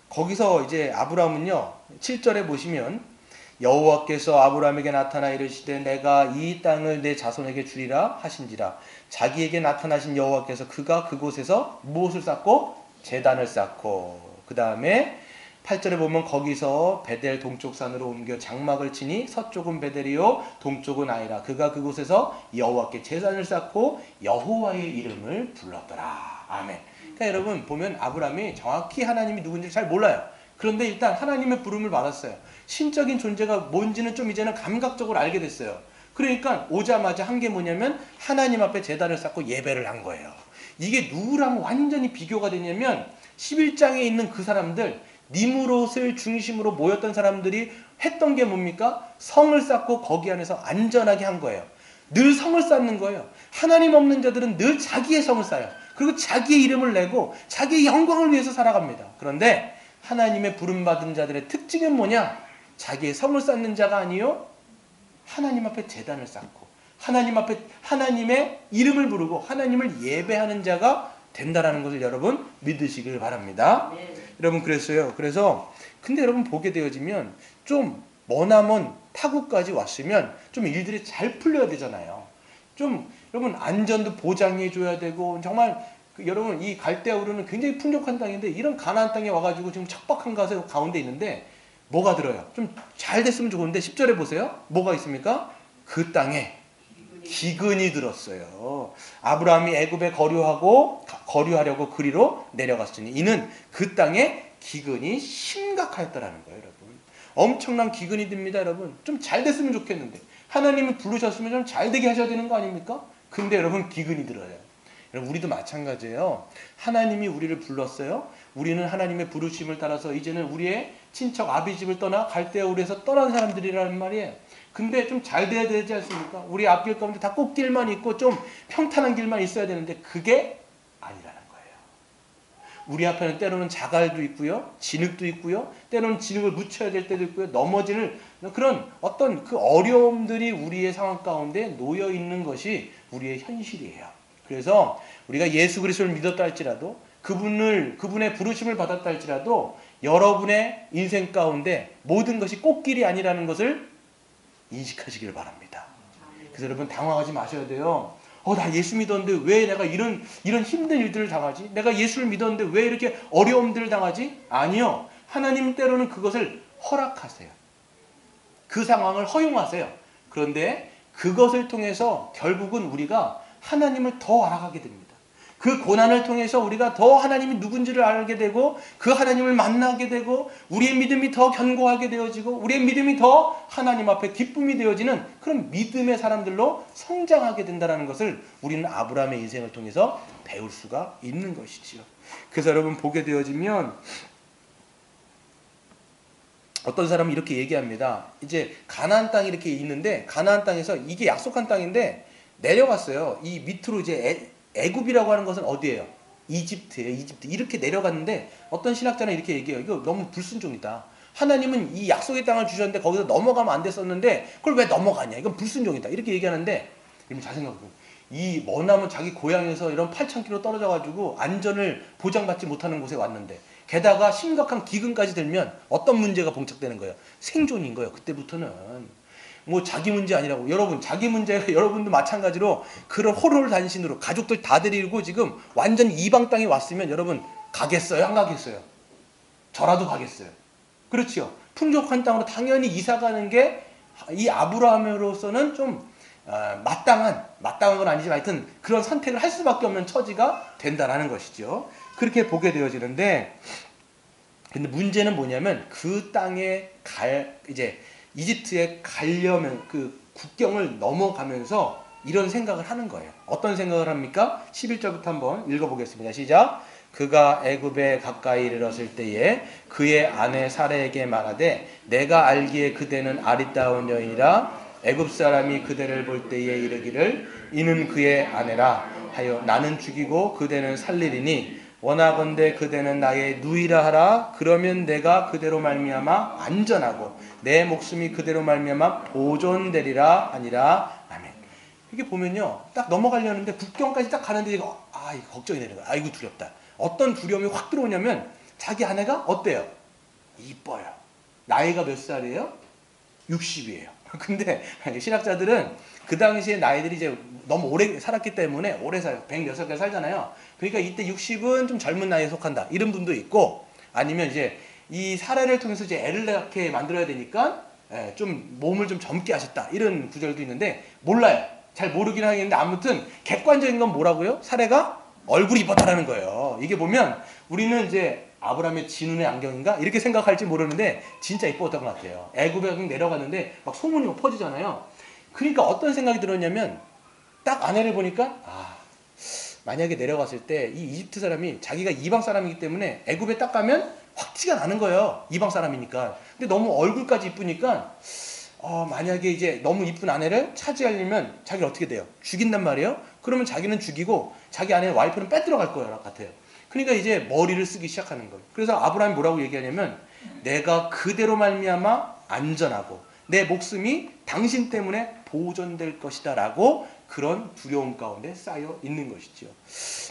거기서 이제 아브라함은요 7절에 보시면, 여호와께서 아브라함에게 나타나 이르시되 내가 이 땅을 내 자손에게 주리라 하신지라. 자기에게 나타나신 여호와께서 그가 그곳에서 무엇을 쌓고? 제단을 쌓고, 그 다음에 8절에 보면 거기서 베델 동쪽 산으로 옮겨 장막을 치니 서쪽은 베델이요 동쪽은 아이라. 그가 그곳에서 여호와께 제단을 쌓고 여호와의 이름을 불렀더라. 아멘. 그러니까 여러분 보면 아브라함이 정확히 하나님이 누군지 잘 몰라요. 그런데 일단 하나님의 부름을 받았어요. 신적인 존재가 뭔지는 좀 이제는 감각적으로 알게 됐어요. 그러니까 오자마자 한 게 뭐냐면 하나님 앞에 제단을 쌓고 예배를 한 거예요. 이게 누구랑 완전히 비교가 되냐면 11장에 있는 그 사람들, 니므롯을 중심으로 모였던 사람들이 했던 게 뭡니까? 성을 쌓고 거기 안에서 안전하게 한 거예요. 늘 성을 쌓는 거예요. 하나님 없는 자들은 늘 자기의 성을 쌓아요. 그리고 자기의 이름을 내고 자기의 영광을 위해서 살아갑니다. 그런데 하나님의 부름받은 자들의 특징은 뭐냐? 자기의 성을 쌓는 자가 아니요, 하나님 앞에 제단을 쌓고 하나님 앞에 하나님의 이름을 부르고 하나님을 예배하는 자가 된다라는 것을 여러분 믿으시길 바랍니다. 여러분, 그래서 근데 여러분 보게 되어지면 좀 머나먼 타국까지 왔으면 좀 일들이 잘 풀려야 되잖아요. 좀 여러분 안전도 보장해 줘야 되고, 정말 여러분 이 갈대아 우르는 굉장히 풍족한 땅인데 이런 가나안 땅에 와가지고 지금 척박한 가운데 있는데 뭐가 들어요? 좀 잘 됐으면 좋은데 10절에 보세요. 뭐가 있습니까? 그 땅에 기근이 들었어요. 아브라함이 애굽에 거류하려고 그리로 내려갔으니 이는 그 땅에 기근이 심각하였다라는 거예요, 여러분. 엄청난 기근이 듭니다, 여러분. 좀 잘 됐으면 좋겠는데 하나님이 부르셨으면 좀 잘 되게 하셔야 되는 거 아닙니까? 근데 여러분 기근이 들어요. 여러분 우리도 마찬가지예요. 하나님이 우리를 불렀어요. 우리는 하나님의 부르심을 따라서 이제는 우리의 친척 아비집을 떠나 갈대아 우르에서 떠난 사람들이라는 말이에요. 근데 좀 잘 돼야 되지 않습니까? 우리 앞길 가운데 다 꽃길만 있고 좀 평탄한 길만 있어야 되는데 그게 아니라는 거예요. 우리 앞에는 때로는 자갈도 있고요. 진흙도 있고요. 때로는 진흙을 묻혀야 될 때도 있고요. 넘어지는 그런 어떤 그 어려움들이 우리의 상황 가운데 놓여 있는 것이 우리의 현실이에요. 그래서 우리가 예수 그리스도를 믿었다 할지라도 그분의 부르심을 받았다 할지라도 여러분의 인생 가운데 모든 것이 꽃길이 아니라는 것을 인식하시기를 바랍니다. 그래서 여러분 당황하지 마셔야 돼요. 나 예수 믿었는데 왜 내가 이런 힘든 일들을 당하지? 내가 예수를 믿었는데 왜 이렇게 어려움들을 당하지? 아니요. 하나님 때로는 그것을 허락하세요. 그 상황을 허용하세요. 그런데 그것을 통해서 결국은 우리가 하나님을 더 알아가게 됩니다. 그 고난을 통해서 우리가 더 하나님이 누군지를 알게 되고 그 하나님을 만나게 되고 우리의 믿음이 더 견고하게 되어지고 우리의 믿음이 더 하나님 앞에 기쁨이 되어지는 그런 믿음의 사람들로 성장하게 된다는 것을 우리는 아브라함의 인생을 통해서 배울 수가 있는 것이지요. 그래서 여러분 보게 되어지면 어떤 사람은 이렇게 얘기합니다. 이제 가나안 땅이 이렇게 있는데 가나안 땅에서 이게 약속한 땅인데 내려갔어요. 이 밑으로 이제 애굽이라고 하는 것은 어디예요? 이집트예요. 이집트. 이렇게 내려갔는데 어떤 신학자는 이렇게 얘기해요. 이거 너무 불순종이다. 하나님은 이 약속의 땅을 주셨는데 거기서 넘어가면 안 됐었는데 그걸 왜 넘어가냐? 이건 불순종이다. 이렇게 얘기하는데 여러분 잘 생각해보세요. 이 머나먼 자기 고향에서 이런 8,000km 떨어져가지고 안전을 보장받지 못하는 곳에 왔는데 게다가 심각한 기근까지 들면 어떤 문제가 봉착되는 거예요? 생존인 거예요. 그때부터는. 뭐 자기 문제 아니라고. 여러분 자기 문제가 여러분도 마찬가지로 그런 호롤 단신으로 가족들 다 데리고 지금 완전 이방 땅에 왔으면 여러분 가겠어요? 안 가겠어요? 저라도 가겠어요. 그렇죠. 풍족한 땅으로 당연히 이사 가는 게 이 아브라함으로서는 좀 마땅한 건 아니지만 하여튼 그런 선택을 할 수밖에 없는 처지가 된다라는 것이죠. 그렇게 보게 되어지는데 근데 문제는 뭐냐면 그 땅에 이제 이집트에 가려면 그 국경을 넘어가면서 이런 생각을 하는 거예요. 어떤 생각을 합니까? 11절부터 한번 읽어보겠습니다. 시작. 그가 애굽에 가까이 이르렀을 때에 그의 아내 사레에게 말하되 내가 알기에 그대는 아리따운 여인이라 애굽 사람이 그대를 볼 때에 이르기를 이는 그의 아내라 하여 나는 죽이고 그대는 살리리니 원하건대 그대는 나의 누이라 하라. 그러면 내가 그대로 말미암아 안전하고 내 목숨이 그대로 말미암아 보존되리라 하니라. 아멘. 이게 보면요, 딱 넘어가려는데 국경까지 딱 가는데 이거 걱정이 되는 거야. 아이고 두렵다. 어떤 두려움이 확 들어오냐면 자기 아내가 어때요? 이뻐요. 나이가 몇 살이에요? 60이에요. 근데 신학자들은 그 당시에 나이들이 이제 너무 오래 살았기 때문에 오래 살아요. 106살 살잖아요. 그러니까 이때 60은 좀 젊은 나이에 속한다. 이런 분도 있고 아니면 이제 이 사례를 통해서 이제 애를 낳게 만들어야 되니까 좀 몸을 좀 젊게 하셨다. 이런 구절도 있는데 몰라요. 잘 모르긴 하겠는데 아무튼 객관적인 건 뭐라고요? 사례가 얼굴이 이뻤다라는 거예요. 이게 보면 우리는 이제 아브라함의 진운의 안경인가? 이렇게 생각할지 모르는데 진짜 이뻤던 것 같아요. 애굽에 내려갔는데 막 소문이 막 퍼지잖아요. 그러니까 어떤 생각이 들었냐면 딱 아내를 보니까 만약에 내려갔을 때 이 이집트 사람이 자기가 이방 사람이기 때문에 애굽에 딱 가면 확 티가 나는 거예요. 이방 사람이니까. 근데 너무 얼굴까지 이쁘니까 만약에 이제 너무 이쁜 아내를 차지하려면 자기를 어떻게 돼요? 죽인단 말이에요. 그러면 자기는 죽이고 자기 아내 와이프는 빼들어 갈 거예요. 같아요. 그러니까 이제 머리를 쓰기 시작하는 거예요. 그래서 아브라함이 뭐라고 얘기하냐면 내가 그대로 말미암아 안전하고 내 목숨이 당신 때문에 보존될 것이다 라고 그런 두려움 가운데 쌓여 있는 것이죠.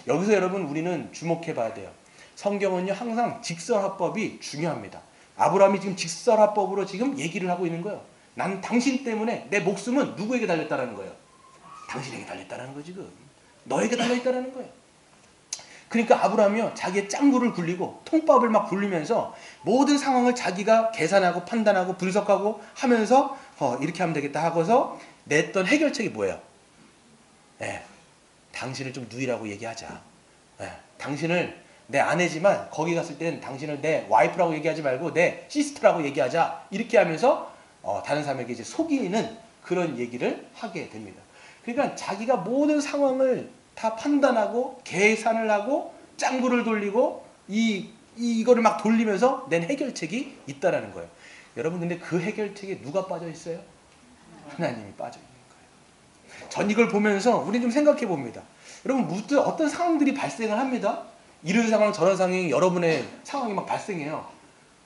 여기서 여러분 우리는 주목해 봐야 돼요. 성경은요 항상 직설화법이 중요합니다. 아브라함이 지금 직설화법으로 지금 얘기를 하고 있는 거예요. 난 당신 때문에 내 목숨은 누구에게 달렸다라는 거예요? 당신에게 달렸다라는 거 지금. 너에게 달려있다라는 거예요. 그러니까 아브라함이요, 자기의 짱구를 굴리고 통밥을 막 굴리면서 모든 상황을 자기가 계산하고 판단하고 분석하고 하면서 이렇게 하면 되겠다 하고서 냈던 해결책이 뭐예요? 예, 당신을 좀 누이라고 얘기하자. 예, 당신을 내 아내지만 거기 갔을 때는 당신을 내 와이프라고 얘기하지 말고 내 시스터라고 얘기하자. 이렇게 하면서 다른 사람에게 이제 속이는 그런 얘기를 하게 됩니다. 그러니까 자기가 모든 상황을 다 판단하고 계산을 하고 짱구를 돌리고 이거를 막 돌리면서 낸 해결책이 있다라는 거예요. 여러분, 근데 그 해결책에 누가 빠져 있어요? 하나님이 빠져 있는 거예요. 전 이걸 보면서 우리 좀 생각해 봅니다. 여러분, 무슨 어떤 상황들이 발생을 합니다. 이런 상황 저런 상황이 여러분의 상황이 막 발생해요.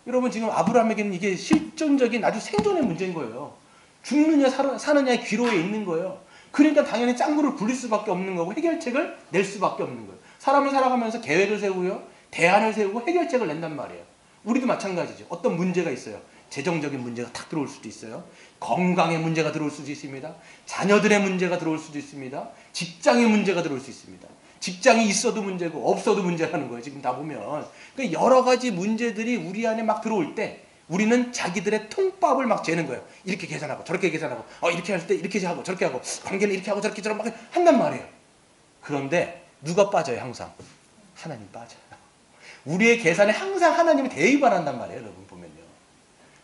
여러분, 지금 아브라함에게는 이게 실존적인 아주 생존의 문제인 거예요. 죽느냐 사느냐의 기로에 있는 거예요. 그러니까 당연히 짱구를 굴릴 수밖에 없는 거고 해결책을 낼 수밖에 없는 거예요. 사람을 살아가면서 계획을 세우고요, 대안을 세우고 해결책을 낸단 말이에요. 우리도 마찬가지죠. 어떤 문제가 있어요. 재정적인 문제가 탁 들어올 수도 있어요. 건강의 문제가 들어올 수도 있습니다. 자녀들의 문제가 들어올 수도 있습니다. 직장의 문제가 들어올 수 있습니다. 직장이 있어도 문제고 없어도 문제라는 거예요. 지금 다 보면. 그러니까 여러 가지 문제들이 우리 안에 막 들어올 때 우리는 자기들의 통밥을 막 재는 거예요. 이렇게 계산하고 저렇게 계산하고 이렇게 할 때 이렇게 하고 저렇게 하고 관계는 이렇게 하고 저렇게 막 한단 말이에요. 그런데 누가 빠져요? 항상 하나님 빠져요. 우리의 계산에 항상 하나님이 대입 안 한단 말이에요. 여러분 보면요,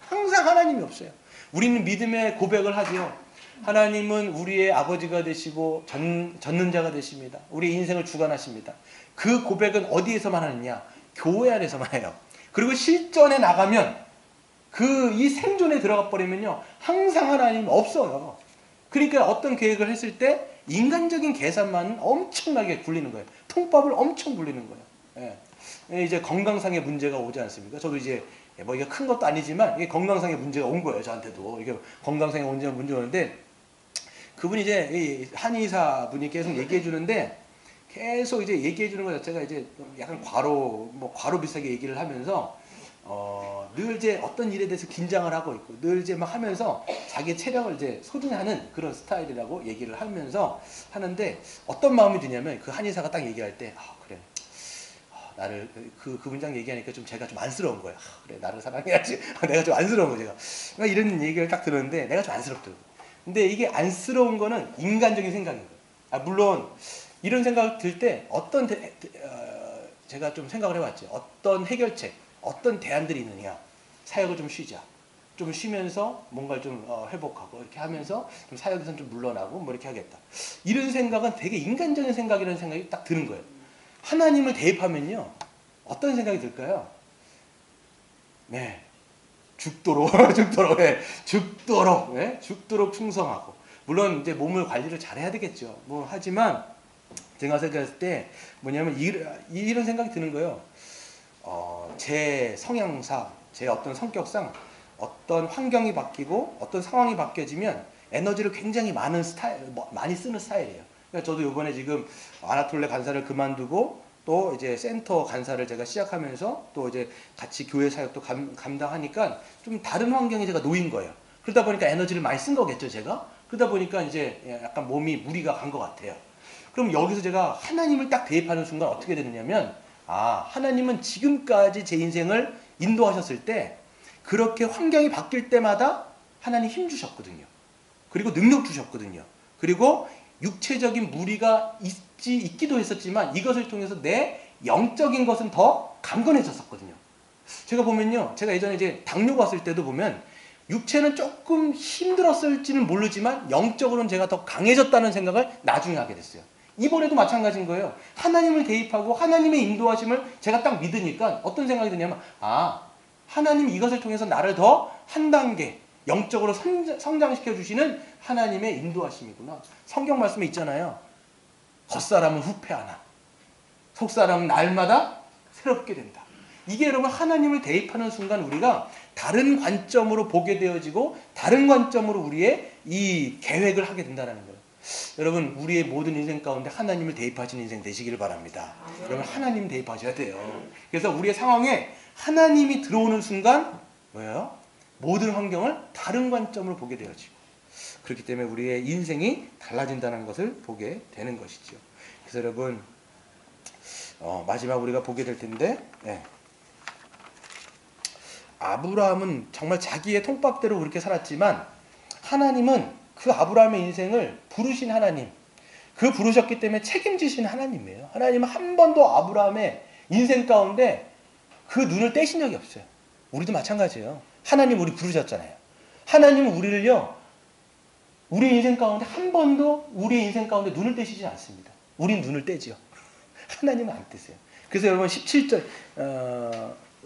항상 하나님이 없어요. 우리는 믿음의 고백을 하죠. 하나님은 우리의 아버지가 되시고 젖는 자가 되십니다. 우리 인생을 주관하십니다. 그 고백은 어디에서만 하느냐? 교회 안에서만 해요. 그리고 실전에 나가면 이 생존에 들어가 버리면요, 항상 하나님 없어요. 그러니까 어떤 계획을 했을 때 인간적인 계산만 엄청나게 굴리는 거예요. 통밥을 엄청 굴리는 거예요. 예. 이제 건강상의 문제가 오지 않습니까? 저도 이제 뭐 이게 큰 것도 아니지만 이게 건강상의 문제가 온 거예요. 저한테도 이게 건강상의 문제 오는데, 그분이 이제 한의사 분이 계속 얘기해 주는데, 계속 이제 얘기해 주는 것 자체가 이제 약간 과로 비슷하게 얘기를 하면서 늘 이제 어떤 일에 대해서 긴장을 하고 있고 늘 이제 막 하면서 자기 체력을 이제 소진하는 그런 스타일이라고 얘기를 하면서 하는데, 어떤 마음이 드냐면 그 한의사가 딱 얘기할 때 그래, 나를 그 문장 얘기하니까 좀 제가 좀 안쓰러운 거예요. 그래, 나를 사랑해야지. 내가 좀 안쓰러운 거예요. 제가 이런 얘기를 딱 들었는데 내가 좀 안쓰럽더라고요. 근데 이게 안쓰러운 거는 인간적인 생각인 거예요. 물론 이런 생각 들 때 제가 좀 생각을 해봤죠. 어떤 해결책, 어떤 대안들이 있느냐. 사역을 좀 쉬자. 좀 쉬면서 뭔가를 좀 회복하고 이렇게 하면서 좀 사역에서는 좀 물러나고 뭐 이렇게 하겠다. 이런 생각은 되게 인간적인 생각이라는 생각이 딱 드는 거예요. 하나님을 대입하면요, 어떤 생각이 들까요? 네, 죽도록 죽도록 충성하고, 물론 이제 몸을 관리를 잘해야 되겠죠. 뭐 하지만 제가 생각했을 때 뭐냐면 이런 생각이 드는 거예요. 제 성향상, 제 어떤 성격상 어떤 환경이 바뀌고 어떤 상황이 바뀌어지면 에너지를 굉장히 많이 쓰는 스타일이에요. 그러니까 저도 이번에 지금 아나톨레 간사를 그만두고 또 이제 센터 간사를 제가 시작하면서 또 이제 같이 교회 사역도 감당하니까 좀 다른 환경에 제가 놓인 거예요. 그러다 보니까 에너지를 많이 쓴 거겠죠, 제가. 그러다 보니까 이제 약간 몸이 무리가 간 것 같아요. 그럼 여기서 제가 하나님을 딱 대입하는 순간 어떻게 되느냐면, 하나님은 지금까지 제 인생을 인도하셨을 때 그렇게 환경이 바뀔 때마다 하나님 힘 주셨거든요. 그리고 능력 주셨거든요. 그리고 육체적인 무리가 있기도 했었지만 이것을 통해서 내 영적인 것은 더 강건해졌었거든요. 제가 보면요, 제가 예전에 이제 당뇨가 왔을 때도 보면 육체는 조금 힘들었을지는 모르지만 영적으로는 제가 더 강해졌다는 생각을 나중에 하게 됐어요. 이번에도 마찬가지인 거예요. 하나님을 대입하고 하나님의 인도하심을 제가 딱 믿으니까 어떤 생각이 드냐면, 하나님이 이것을 통해서 나를 더 한 단계 영적으로 성장시켜 주시는 하나님의 인도하심이구나. 성경 말씀에 있잖아요. 겉사람은 후패하나 속사람은 날마다 새롭게 된다. 이게 여러분 하나님을 대입하는 순간 우리가 다른 관점으로 보게 되어지고 다른 관점으로 우리의 이 계획을 하게 된다는 거예요. 여러분, 우리의 모든 인생 가운데 하나님을 대입하시는 인생 되시기를 바랍니다. 여러분, 하나님 대입하셔야 돼요. 그래서 우리의 상황에 하나님이 들어오는 순간 뭐예요? 모든 환경을 다른 관점으로 보게 되어지고, 그렇기 때문에 우리의 인생이 달라진다는 것을 보게 되는 것이죠. 그래서 여러분, 마지막 우리가 보게 될 텐데, 예. 아브라함은 정말 자기의 통밥대로 그렇게 살았지만 하나님은 그 아브라함의 인생을 부르신 하나님, 그 부르셨기 때문에 책임지신 하나님이에요. 하나님은 한 번도 아브라함의 인생 가운데 그 눈을 떼신 적이 없어요. 우리도 마찬가지예요. 하나님 우리 부르셨잖아요. 하나님은 우리를요, 우리 인생 가운데 한 번도 우리 인생 가운데 눈을 떼시지 않습니다. 우린 눈을 떼죠. 하나님은 안 떼세요. 그래서 여러분 17절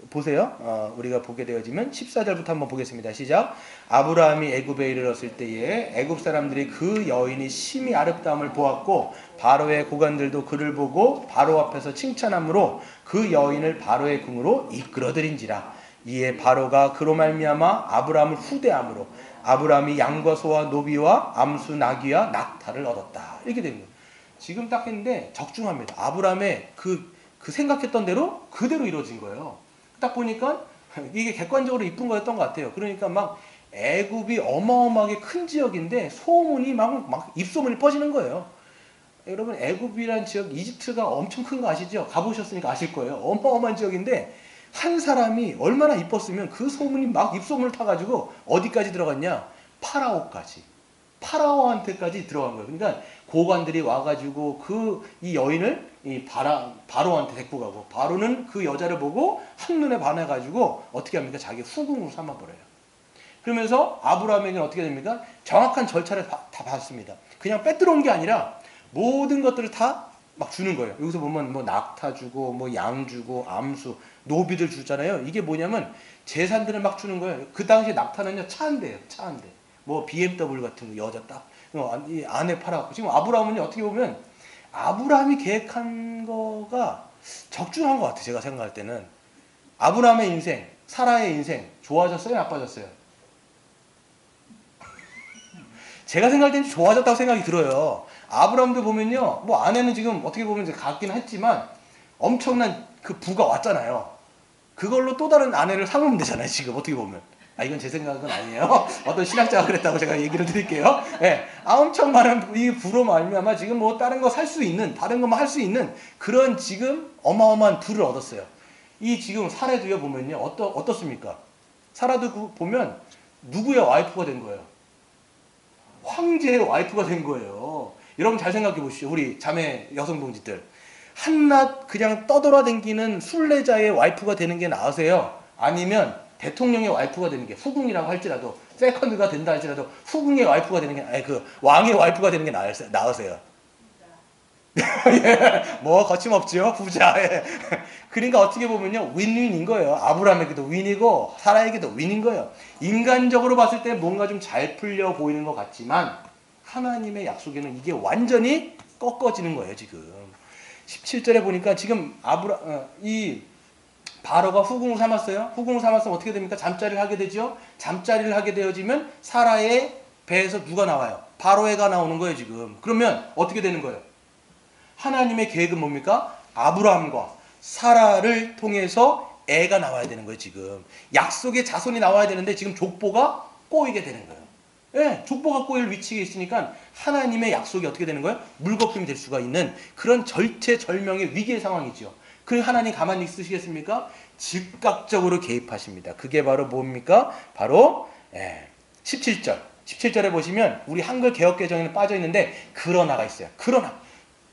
보세요. 우리가 보게 되어지면 14절부터 한번 보겠습니다. 시작. 아브라함이 애굽에 이르렀을 때에 애굽 사람들이 그 여인이 심히 아름다움을 보았고 바로의 고관들도 그를 보고 바로 앞에서 칭찬함으로 그 여인을 바로의 궁으로 이끌어들인지라. 이에 바로가 그로 말미암아 아브라함을 후대함으로 아브라함이 양과 소와 노비와 암수 나귀와 낙타를 얻었다. 이렇게 되는 거예요. 지금 딱 했는데 적중합니다. 아브라함의 그 생각했던 대로 그대로 이루어진 거예요. 딱 보니까 이게 객관적으로 이쁜 거였던 것 같아요. 그러니까 막 애굽이 어마어마하게 큰 지역인데 소문이 막 입소문이 퍼지는 거예요. 여러분 애굽이란 지역, 이집트가 엄청 큰 거 아시죠? 가보셨으니까 아실 거예요. 어마어마한 지역인데 한 사람이 얼마나 이뻤으면 그 소문이 막 입소문을 타가지고 어디까지 들어갔냐? 파라오까지. 파라오한테까지 들어간 거예요. 그러니까 고관들이 와가지고 이 여인을 바로한테 데리고 가고 바로는 그 여자를 보고 한눈에 반해가지고 어떻게 합니까? 자기 후궁으로 삼아버려요. 그러면서 아브라함에게는 어떻게 됩니까? 정확한 절차를 다 받습니다. 그냥 빼들어온 게 아니라 모든 것들을 다 막 주는 거예요. 여기서 보면 뭐 낙타 주고 뭐 양 주고 암수 노비들 주잖아요. 이게 뭐냐면 재산들을 막 주는 거예요. 그 당시에 낙타는요 차 한 대예요. 차 한 대. 뭐 BMW 같은 거 여자 딱 이 안에 팔아갖고 지금 아브라함은 어떻게 보면 아브라함이 계획한 거가 적중한 것 같아요. 제가 생각할 때는 아브라함의 인생, 사라의 인생 좋아졌어요? 나빠졌어요? 제가 생각할 때는 좋아졌다고 생각이 들어요. 아브라함도 보면요, 뭐 아내는 지금 어떻게 보면 이제 갖긴 했지만 엄청난 그 부가 왔잖아요. 그걸로 또 다른 아내를 삼으면 되잖아요. 지금 어떻게 보면. 이건 제 생각은 아니에요. 어떤 신학자가 그랬다고 제가 얘기를 드릴게요. 네, 엄청 많은 이 부로 말미암아 지금 뭐 다른 거 살 수 있는, 다른 거만 할 수 있는 그런 지금 어마어마한 부를 얻었어요. 이 지금 사례도요 보면요 어떻습니까? 사라도 보면 누구의 와이프가 된 거예요? 황제의 와이프가 된 거예요. 여러분 잘 생각해 보시죠. 우리 자매 여성 동지들. 한낱 그냥 떠돌아다니는 순례자의 와이프가 되는 게 나으세요? 아니면 대통령의 와이프가 되는 게 후궁이라고 할지라도 세컨드가 된다 할지라도 후궁의 와이프가 되는 게 왕의 와이프가 되는 게 나으세요? 예, 뭐 거침없죠. 부자. 예. 그러니까 어떻게 보면요 윈윈인 거예요. 아브라함에게도 윈이고 사라에게도 윈인 거예요. 인간적으로 봤을 때 뭔가 좀 잘 풀려 보이는 것 같지만 하나님의 약속에는 이게 완전히 꺾어지는 거예요. 지금 17절에 보니까 지금 이 바로가 후궁을 삼았어요. 후궁을 삼았으면 어떻게 됩니까? 잠자리를 하게 되죠. 잠자리를 하게 되어지면 사라의 배에서 누가 나와요? 바로애가 나오는 거예요. 지금 그러면 어떻게 되는 거예요? 하나님의 계획은 뭡니까? 아브라함과 사라를 통해서 애가 나와야 되는 거예요. 지금 약속의 자손이 나와야 되는데 지금 족보가 꼬이게 되는 거예요. 예, 족보가 꼬일 위치에 있으니까 하나님의 약속이 어떻게 되는 거예요? 물거품이 될 수가 있는 그런 절체절명의 위기의 상황이죠. 그 하나님 가만히 있으시겠습니까? 즉각적으로 개입하십니다. 그게 바로 뭡니까? 바로 17절 17절에 보시면 우리 한글 개역개정에는 빠져 있는데 그러나가 있어요. 그러나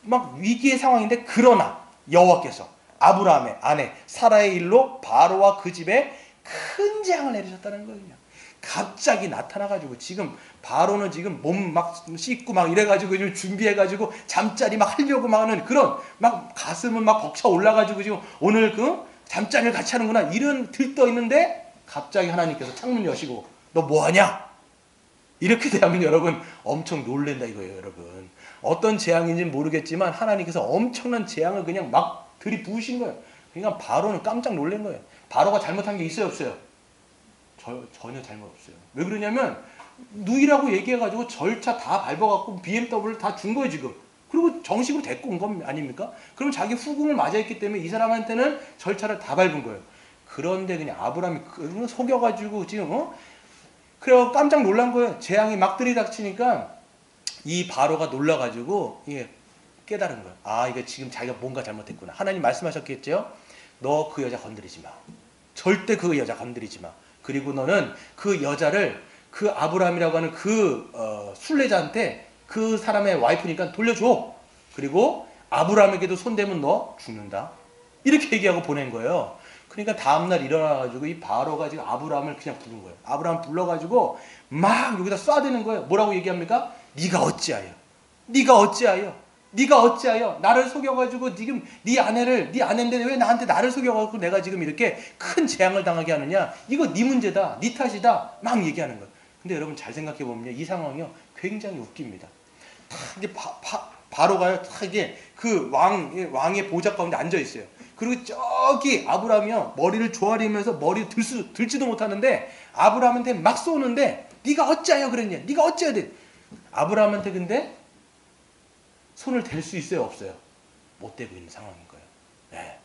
막 위기의 상황인데 그러나 여호와께서 아브라함의 아내 사라의 일로 바로와 그 집에 큰 재앙을 내리셨다는 거예요. 갑자기 나타나가지고 지금 바로는 지금 몸 막 씻고 막 이래가지고 지금 준비해가지고 잠자리 막 하려고 막 하는 그런 막 가슴은 막 벅차 올라가지고 지금 오늘 그 잠자리를 같이 하는구나 이런 들떠 있는데 갑자기 하나님께서 창문 여시고 너 뭐하냐? 이렇게 되면 여러분 엄청 놀랜다 이거예요. 여러분 어떤 재앙인지는 모르겠지만 하나님께서 엄청난 재앙을 그냥 막 들이부으신 거예요. 그러니까 바로는 깜짝 놀란 거예요. 바로가 잘못한 게 있어요 없어요? 전혀 잘못 없어요. 왜 그러냐면 누이라고 얘기해가지고 절차 다 밟아갖고 BMW를 다 준 거예요 지금. 그리고 정식으로 데리고 온 거 아닙니까? 그럼 자기 후궁을 맞아있기 때문에 이 사람한테는 절차를 다 밟은 거예요. 그런데 그냥 아브라함이 속여가지고 지금 그래서 깜짝 놀란 거예요. 재앙이 막 들이닥치니까 이 바로가 놀라가지고 깨달은 거예요. 아, 이거 지금 자기가 뭔가 잘못했구나. 하나님 말씀하셨겠죠? 너 그 여자 건드리지 마. 절대 그 여자 건드리지 마. 그리고 너는 그 여자를 그 아브라함이라고 하는 그 순례자한테 그 사람의 와이프니까 돌려줘. 그리고 아브라함에게도 손대면 너 죽는다. 이렇게 얘기하고 보낸 거예요. 그러니까 다음날 일어나가지고 이 바로가 지금 아브라함을 그냥 부른 거예요. 아브라함 불러가지고 막 여기다 쏴대는 거예요. 뭐라고 얘기합니까? 네가 어찌하여? 네가 어찌하여? 네가 어찌하여 나를 속여가지고 지금 네 아내인데 왜 나한테 나를 속여가지고 내가 지금 이렇게 큰 재앙을 당하게 하느냐? 이거 네 문제다, 네 탓이다. 막 얘기하는 거예요. 근데 여러분 잘 생각해 보면요, 이 상황이요 굉장히 웃깁니다. 다 이제 바로가요, 다 이제 그 왕의 보좌 가운데 앉아 있어요. 그리고 저기 아브라함이요 머리를 조아리면서 머리 들지도 못하는데 아브라함한테 막 쏘는데 네가 어찌하여 그랬냐? 네가 어찌해야 돼? 아브라함한테 근데 손을 댈 수 있어요, 없어요? 못 대고 있는 상황인 거예요. 네.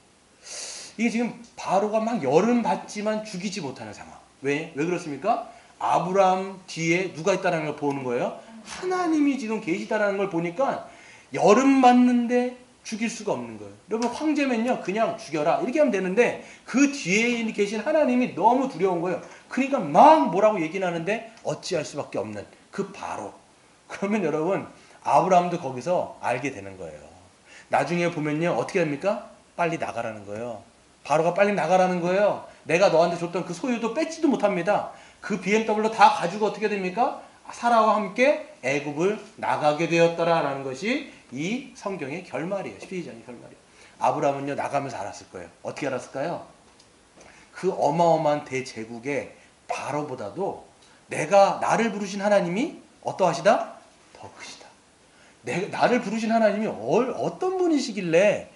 이게 지금 바로가 막 열은 받지만 죽이지 못하는 상황. 왜 그렇습니까? 아브라함 뒤에 누가 있다는 걸 보는 거예요. 하나님이 지금 계시다라는 걸 보니까 열은 받는데 죽일 수가 없는 거예요. 여러분 황제면요 그냥 죽여라 이렇게 하면 되는데 그 뒤에 계신 하나님이 너무 두려운 거예요. 그러니까 막 뭐라고 얘기는 하는데 어찌할 수밖에 없는 그 바로. 그러면 여러분 아브라함도 거기서 알게 되는 거예요. 나중에 보면요 어떻게 됩니까? 빨리 나가라는 거예요. 바로가 빨리 나가라는 거예요. 내가 너한테 줬던 그 소유도 뺏지도 못합니다. 그 BMW로 다 가지고 어떻게 됩니까? 사라와 함께 애굽을 나가게 되었더라라는 것이 이 성경의 결말이에요. 12장의 결말이에요. 아브라함은요 나가면서 알았을 거예요. 어떻게 알았을까요? 그 어마어마한 대제국의 바로보다도 내가 나를 부르신 하나님이 어떠하시다? 더 크시다. 나를 부르신 하나님이 어떤 분이시길래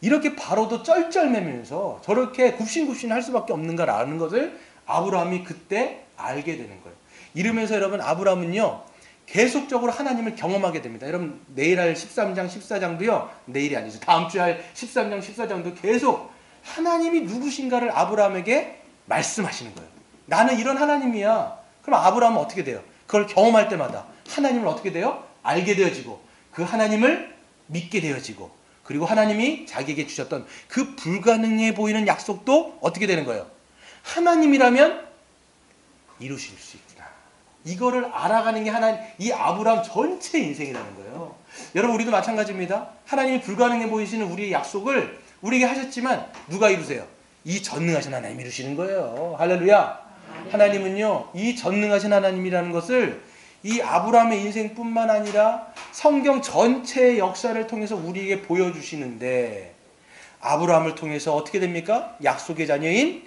이렇게 바로도 쩔쩔매면서 저렇게 굽신굽신 할 수밖에 없는가라는 것을 아브라함이 그때 알게 되는 거예요. 이러면서 여러분 아브라함은요 계속적으로 하나님을 경험하게 됩니다. 여러분 내일 할 13장 14장도요 내일이 아니죠. 다음 주에 할 13장 14장도 계속 하나님이 누구신가를 아브라함에게 말씀하시는 거예요. 나는 이런 하나님이야. 그럼 아브라함은 어떻게 돼요? 그걸 경험할 때마다 하나님을 어떻게 돼요? 알게 되어지고 그 하나님을 믿게 되어지고 그리고 하나님이 자기에게 주셨던 그 불가능해 보이는 약속도 어떻게 되는 거예요? 하나님이라면 이루실 수 있구나. 이거를 알아가는 게 이 아브라함 전체 인생이라는 거예요. 여러분 우리도 마찬가지입니다. 하나님이 불가능해 보이시는 우리의 약속을 우리에게 하셨지만 누가 이루세요? 이 전능하신 하나님이 이루시는 거예요. 할렐루야. 하나님은요 이 전능하신 하나님이라는 것을 이 아브라함의 인생뿐만 아니라 성경 전체의 역사를 통해서 우리에게 보여주시는데 아브라함을 통해서 어떻게 됩니까? 약속의 자녀인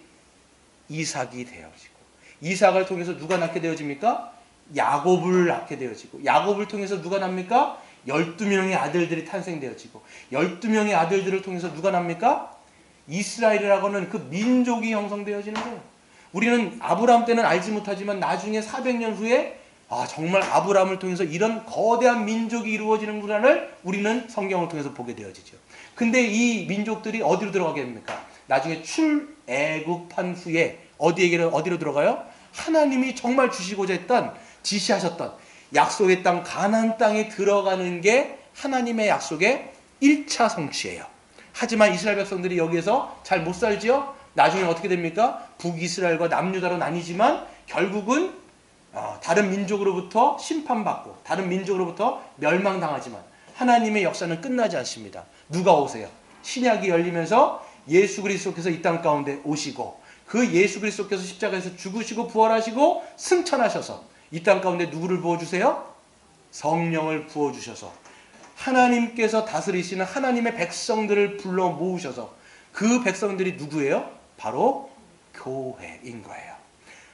이삭이 되어지고 이삭을 통해서 누가 낳게 되어집니까? 야곱을 낳게 되어지고 야곱을 통해서 누가 납니까? 12명의 아들들이 탄생되어지고 12명의 아들들을 통해서 누가 납니까? 이스라엘이라고 하는 그 민족이 형성되어지는 거예요. 우리는 아브라함 때는 알지 못하지만 나중에 400년 후에 정말 아브라함을 통해서 이런 거대한 민족이 이루어지는구나를 우리는 성경을 통해서 보게 되어지죠. 근데 이 민족들이 어디로 들어가게 됩니까? 나중에 출애굽한 후에 어디로 들어가요? 하나님이 정말 주시고자 했던 지시하셨던 약속의 땅 가나안 땅에 들어가는 게 하나님의 약속의 1차 성취예요. 하지만 이스라엘 백성들이 여기에서 잘 못 살지요. 나중에 어떻게 됩니까? 북이스라엘과 남유다로 나뉘지만 결국은 다른 민족으로부터 심판받고 다른 민족으로부터 멸망당하지만 하나님의 역사는 끝나지 않습니다. 누가 오세요? 신약이 열리면서 예수 그리스도께서 이 땅 가운데 오시고 그 예수 그리스도께서 십자가에서 죽으시고 부활하시고 승천하셔서 이 땅 가운데 누구를 부어주세요? 성령을 부어주셔서 하나님께서 다스리시는 하나님의 백성들을 불러 모으셔서 그 백성들이 누구예요? 바로 교회인 거예요.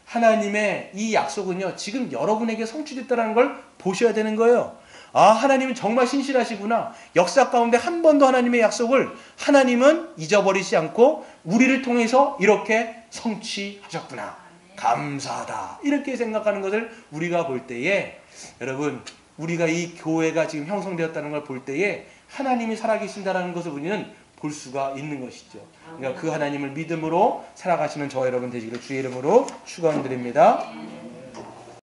하나님의 이 약속은요 지금 여러분에게 성취됐다는 걸 보셔야 되는 거예요. 하나님은 정말 신실하시구나. 역사 가운데 한 번도 하나님의 약속을 하나님은 잊어버리지 않고 우리를 통해서 이렇게 성취하셨구나. 감사하다. 이렇게 생각하는 것을 우리가 볼 때에 여러분 우리가 이 교회가 지금 형성되었다는 걸 볼 때에 하나님이 살아계신다는 것을 우리는 볼 수가 있는 것이죠. 그러니까 그 하나님을 믿음으로 살아가시는 저와 여러분 되시기를 주의 이름으로 축원드립니다.